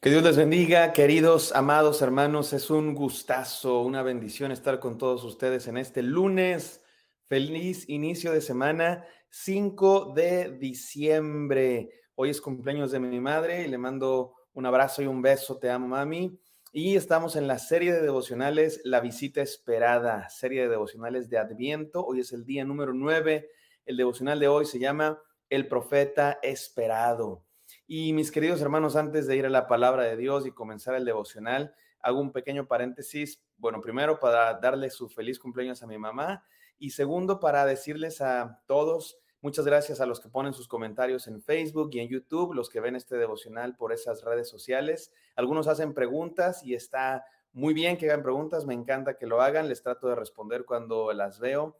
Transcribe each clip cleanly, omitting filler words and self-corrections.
Que Dios les bendiga, queridos, amados hermanos. Es un gustazo, una bendición estar con todos ustedes en este lunes. Feliz inicio de semana, 5 de diciembre. Hoy es cumpleaños de mi madre y le mando un abrazo y un beso. Te amo, mami. Y estamos en la serie de devocionales La Visita Esperada, serie de devocionales de Adviento. Hoy es el día número 9. El devocional de hoy se llama El Profeta Esperado. Y mis queridos hermanos, antes de ir a la palabra de Dios y comenzar el devocional, hago un pequeño paréntesis. Bueno, primero para darle su feliz cumpleaños a mi mamá y segundo para decirles a todos, muchas gracias a los que ponen sus comentarios en Facebook y en YouTube, los que ven este devocional por esas redes sociales. Algunos hacen preguntas y está muy bien que hagan preguntas, me encanta que lo hagan, les trato de responder cuando las veo,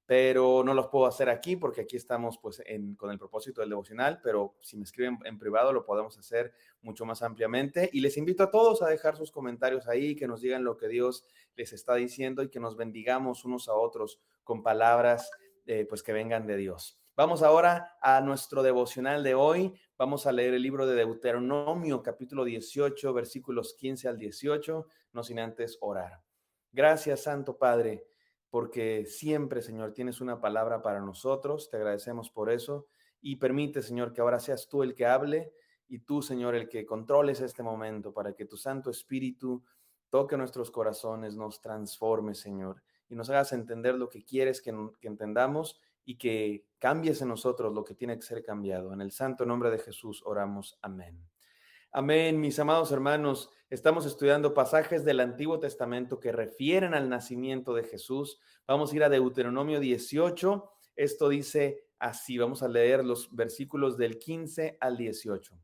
pero no los puedo hacer aquí porque aquí estamos pues con el propósito del devocional, pero si me escriben en privado lo podemos hacer mucho más ampliamente y les invito a todos a dejar sus comentarios ahí, que nos digan lo que Dios les está diciendo y que nos bendigamos unos a otros con palabras pues que vengan de Dios. Vamos ahora a nuestro devocional de hoy. Vamos a leer el libro de Deuteronomio, capítulo 18, versículos 15 al 18, no sin antes orar. Gracias, Santo Padre, porque siempre, Señor, tienes una palabra para nosotros. Te agradecemos por eso y permite, Señor, que ahora seas tú el que hable y tú, Señor, el que controles este momento para que tu Santo Espíritu toque nuestros corazones, nos transforme, Señor, y nos hagas entender lo que quieres que entendamos y que cambies en nosotros lo que tiene que ser cambiado. En el santo nombre de Jesús oramos. Amén. Amén, mis amados hermanos. Estamos estudiando pasajes del Antiguo Testamento que refieren al nacimiento de Jesús. Vamos a ir a Deuteronomio 18. Esto dice así, vamos a leer los versículos del 15 al 18.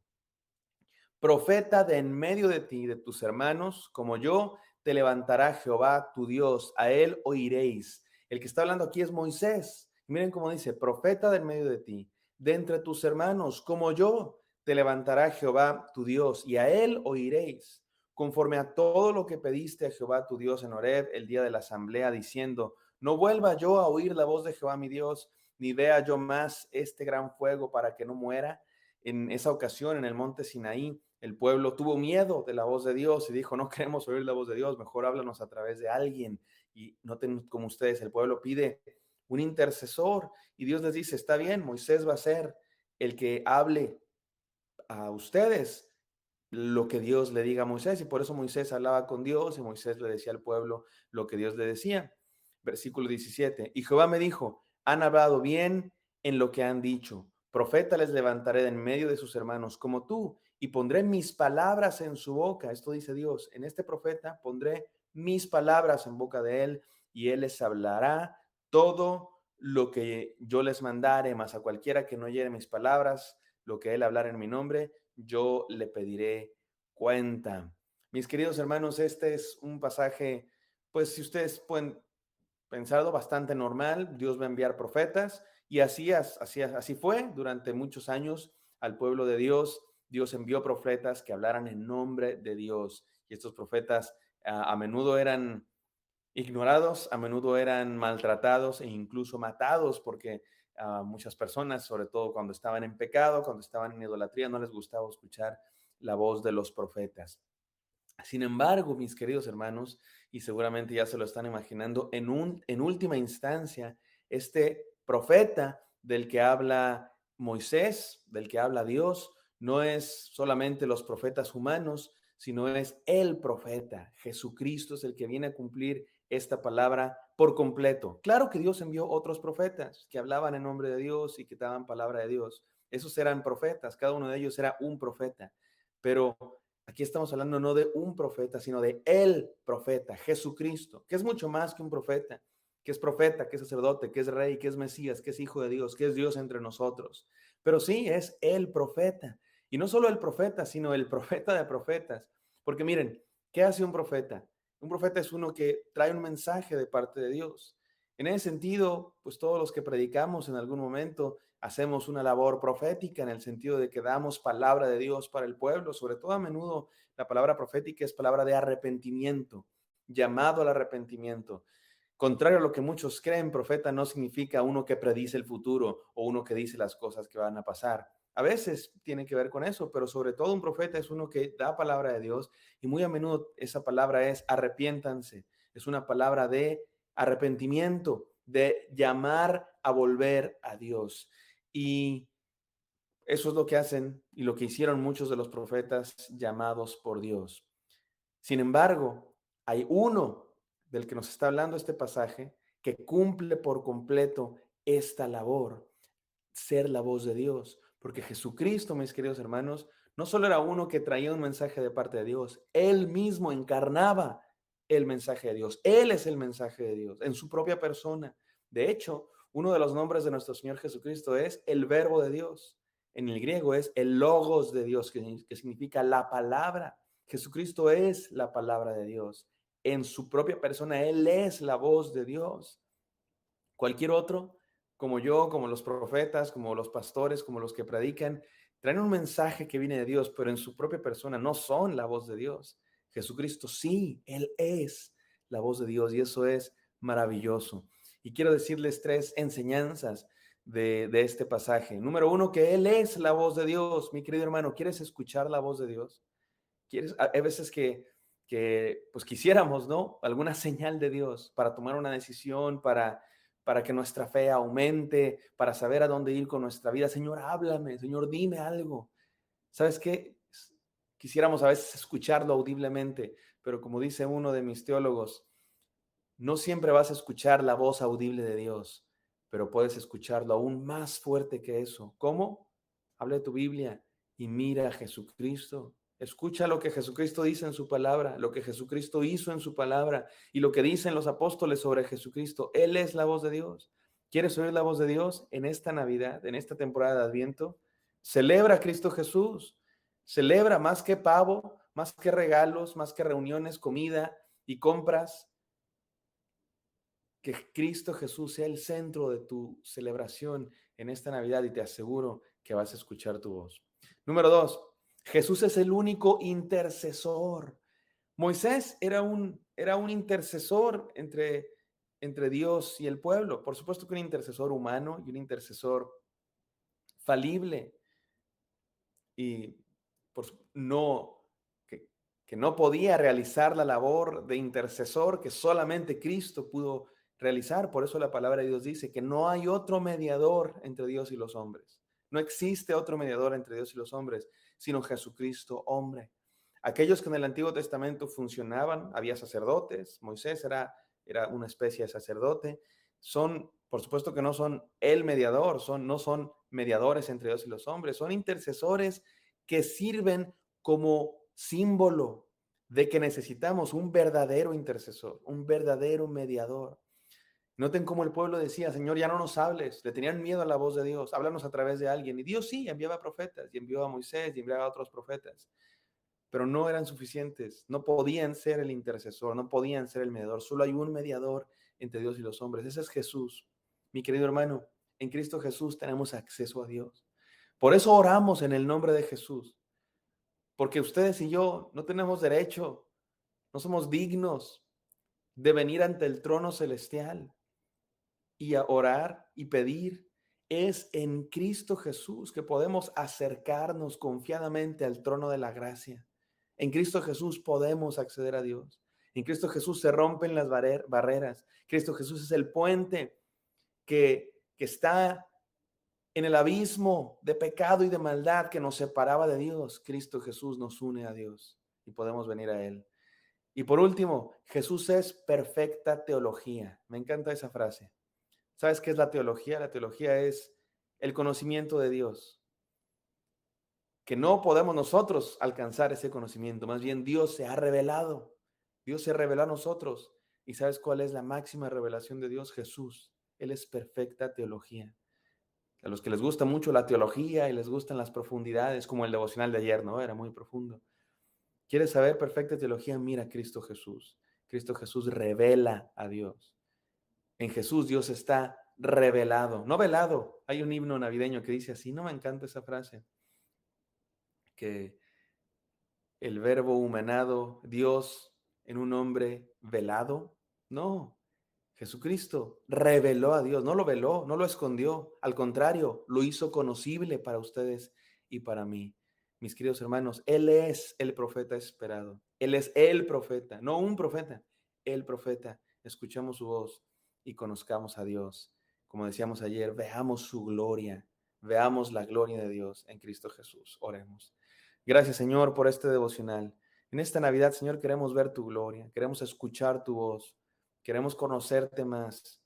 Profeta de en medio de ti, de tus hermanos, como yo, te levantará Jehová tu Dios, a él oiréis. El que está hablando aquí es Moisés. Miren cómo dice, profeta de en medio de ti, de entre tus hermanos, como yo, te levantará Jehová tu Dios, y a él oiréis, conforme a todo lo que pediste a Jehová tu Dios en Horeb el día de la asamblea, diciendo, no vuelva yo a oír la voz de Jehová mi Dios, ni vea yo más este gran fuego para que no muera. En esa ocasión, en el monte Sinaí, el pueblo tuvo miedo de la voz de Dios y dijo, no queremos oír la voz de Dios, mejor háblanos a través de alguien. Y noten como ustedes, el pueblo pide un intercesor y Dios les dice, está bien, Moisés va a ser el que hable a ustedes lo que Dios le diga a Moisés, y por eso Moisés hablaba con Dios y Moisés le decía al pueblo lo que Dios le decía. Versículo 17, y Jehová me dijo, han hablado bien en lo que han dicho, profeta les levantaré de en medio de sus hermanos como tú, y pondré mis palabras en su boca. Esto dice Dios, en este profeta pondré mis palabras en boca de él, y él les hablará todo lo que yo les mandare, mas a cualquiera que no oyere mis palabras, lo que él hablar en mi nombre, yo le pediré cuenta. Mis queridos hermanos, este es un pasaje, pues si ustedes pueden pensarlo, bastante normal. Dios va a enviar profetas y así fue durante muchos años al pueblo de Dios. Dios envió profetas que hablaran en nombre de Dios y estos profetas a menudo eran ignorados, a menudo eran maltratados e incluso matados porque muchas personas, sobre todo cuando estaban en pecado, cuando estaban en idolatría, no les gustaba escuchar la voz de los profetas. Sin embargo, mis queridos hermanos, y seguramente ya se lo están imaginando, en última instancia, este profeta del que habla Moisés, del que habla Dios, no es solamente los profetas humanos, sino es el profeta. Jesucristo es el que viene a cumplir esta palabra por completo. Claro que Dios envió otros profetas que hablaban en nombre de Dios y que daban palabra de Dios. Esos eran profetas, cada uno de ellos era un profeta, pero aquí estamos hablando no de un profeta, sino de el profeta, Jesucristo, que es mucho más que un profeta, que es profeta, que es sacerdote, que es rey, que es Mesías, que es hijo de Dios, que es Dios entre nosotros. Pero sí, es el profeta. Y no solo el profeta, sino el profeta de profetas. Porque miren, ¿qué hace un profeta? Un profeta es uno que trae un mensaje de parte de Dios. En ese sentido, pues todos los que predicamos en algún momento hacemos una labor profética en el sentido de que damos palabra de Dios para el pueblo. Sobre todo a menudo la palabra profética es palabra de arrepentimiento, llamado al arrepentimiento. Contrario a lo que muchos creen, profeta no significa uno que predice el futuro o uno que dice las cosas que van a pasar. A veces tiene que ver con eso, pero sobre todo un profeta es uno que da palabra de Dios y muy a menudo esa palabra es arrepiéntanse. Es una palabra de arrepentimiento, de llamar a volver a Dios. Y eso es lo que hacen y lo que hicieron muchos de los profetas llamados por Dios. Sin embargo, hay uno del que nos está hablando este pasaje que cumple por completo esta labor, ser la voz de Dios. Porque Jesucristo, mis queridos hermanos, no solo era uno que traía un mensaje de parte de Dios, él mismo encarnaba el mensaje de Dios. Él es el mensaje de Dios en su propia persona. De hecho, uno de los nombres de nuestro Señor Jesucristo es el Verbo de Dios. En el griego es el Logos de Dios, que significa la palabra. Jesucristo es la palabra de Dios. En su propia persona, Él es la voz de Dios. Cualquier otro, como yo, como los profetas, como los pastores, como los que predican, traen un mensaje que viene de Dios, pero en su propia persona no son la voz de Dios. Jesucristo sí, Él es la voz de Dios y eso es maravilloso. Y quiero decirles tres enseñanzas de este pasaje. Número uno, que Él es la voz de Dios. Mi querido hermano, ¿quieres escuchar la voz de Dios? Hay veces que pues quisiéramos, ¿no? Alguna señal de Dios para tomar una decisión, para que nuestra fe aumente, para saber a dónde ir con nuestra vida. Señor, háblame, Señor, dime algo. ¿Sabes qué? Quisiéramos a veces escucharlo audiblemente, pero como dice uno de mis teólogos, no siempre vas a escuchar la voz audible de Dios, pero puedes escucharlo aún más fuerte que eso. ¿Cómo? Habla de tu Biblia y mira a Jesucristo. Escucha lo que Jesucristo dice en su palabra, lo que Jesucristo hizo en su palabra y lo que dicen los apóstoles sobre Jesucristo. Él es la voz de Dios. ¿Quieres oír la voz de Dios en esta Navidad, en esta temporada de Adviento? Celebra a Cristo Jesús. Celebra más que pavo, más que regalos, más que reuniones, comida y compras. Que Cristo Jesús sea el centro de tu celebración en esta Navidad y te aseguro que vas a escuchar tu voz. Número dos, Jesús es el único intercesor. Moisés era un intercesor entre Dios y el pueblo. Por supuesto que un intercesor humano y un intercesor falible y no, que no podía realizar la labor de intercesor que solamente Cristo pudo realizar. Por eso la palabra de Dios dice que no hay otro mediador entre Dios y los hombres. No existe otro mediador entre Dios y los hombres, sino Jesucristo hombre. Aquellos que en el Antiguo Testamento funcionaban, había sacerdotes, Moisés era una especie de sacerdote, por supuesto que no son el mediador, no son mediadores entre Dios y los hombres, son intercesores que sirven como símbolo de que necesitamos un verdadero intercesor, un verdadero mediador. Noten cómo el pueblo decía, Señor, ya no nos hables. Le tenían miedo a la voz de Dios, háblanos a través de alguien. Y Dios sí, enviaba profetas, y envió a Moisés, y enviaba a otros profetas. Pero no eran suficientes, no podían ser el intercesor, no podían ser el mediador. Solo hay un mediador entre Dios y los hombres. Ese es Jesús. Mi querido hermano, en Cristo Jesús tenemos acceso a Dios. Por eso oramos en el nombre de Jesús. Porque ustedes y yo no tenemos derecho, no somos dignos de venir ante el trono celestial y a orar y pedir. Es en Cristo Jesús que podemos acercarnos confiadamente al trono de la gracia. En Cristo Jesús podemos acceder a Dios. En Cristo Jesús se rompen las barreras. Cristo Jesús es el puente que está en el abismo de pecado y de maldad que nos separaba de Dios. Cristo Jesús nos une a Dios y podemos venir a Él. Y por último, Jesús es perfecta teología. Me encanta esa frase. ¿Sabes qué es la teología? La teología es el conocimiento de Dios. Que no podemos nosotros alcanzar ese conocimiento. Más bien Dios se ha revelado. Dios se reveló a nosotros. ¿Y sabes cuál es la máxima revelación de Dios? Jesús. Él es perfecta teología. A los que les gusta mucho la teología y les gustan las profundidades, como el devocional de ayer, ¿no? Era muy profundo. ¿Quieres saber perfecta teología? Mira a Cristo Jesús. Cristo Jesús revela a Dios. En Jesús Dios está revelado, no velado. Hay un himno navideño que dice así, no me encanta esa frase, que el verbo humanado, Dios en un hombre velado. No, Jesucristo reveló a Dios, no lo veló, no lo escondió, al contrario, lo hizo conocible para ustedes y para mí. Mis queridos hermanos, Él es el profeta esperado. Él es el profeta, no un profeta, el profeta. Escuchemos su voz y conozcamos a Dios. Como decíamos ayer, veamos su gloria, veamos la gloria de Dios en Cristo Jesús. Oremos. Gracias, Señor, por este devocional. En esta Navidad, Señor, queremos ver tu gloria, queremos escuchar tu voz, queremos conocerte más.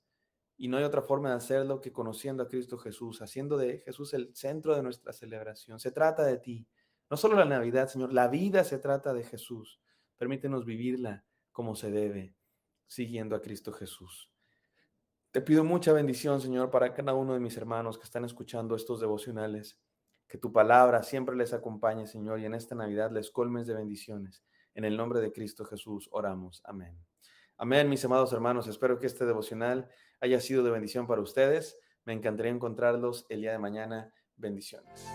Y no hay otra forma de hacerlo que conociendo a Cristo Jesús, haciendo de Jesús el centro de nuestra celebración. Se trata de ti. No solo la Navidad, Señor, la vida se trata de Jesús. Permítenos vivirla como se debe, siguiendo a Cristo Jesús. Te pido mucha bendición, Señor, para cada uno de mis hermanos que están escuchando estos devocionales. Que tu palabra siempre les acompañe, Señor, y en esta Navidad les colmes de bendiciones. En el nombre de Cristo Jesús oramos. Amén. Amén, mis amados hermanos. Espero que este devocional haya sido de bendición para ustedes. Me encantaría encontrarlos el día de mañana. Bendiciones.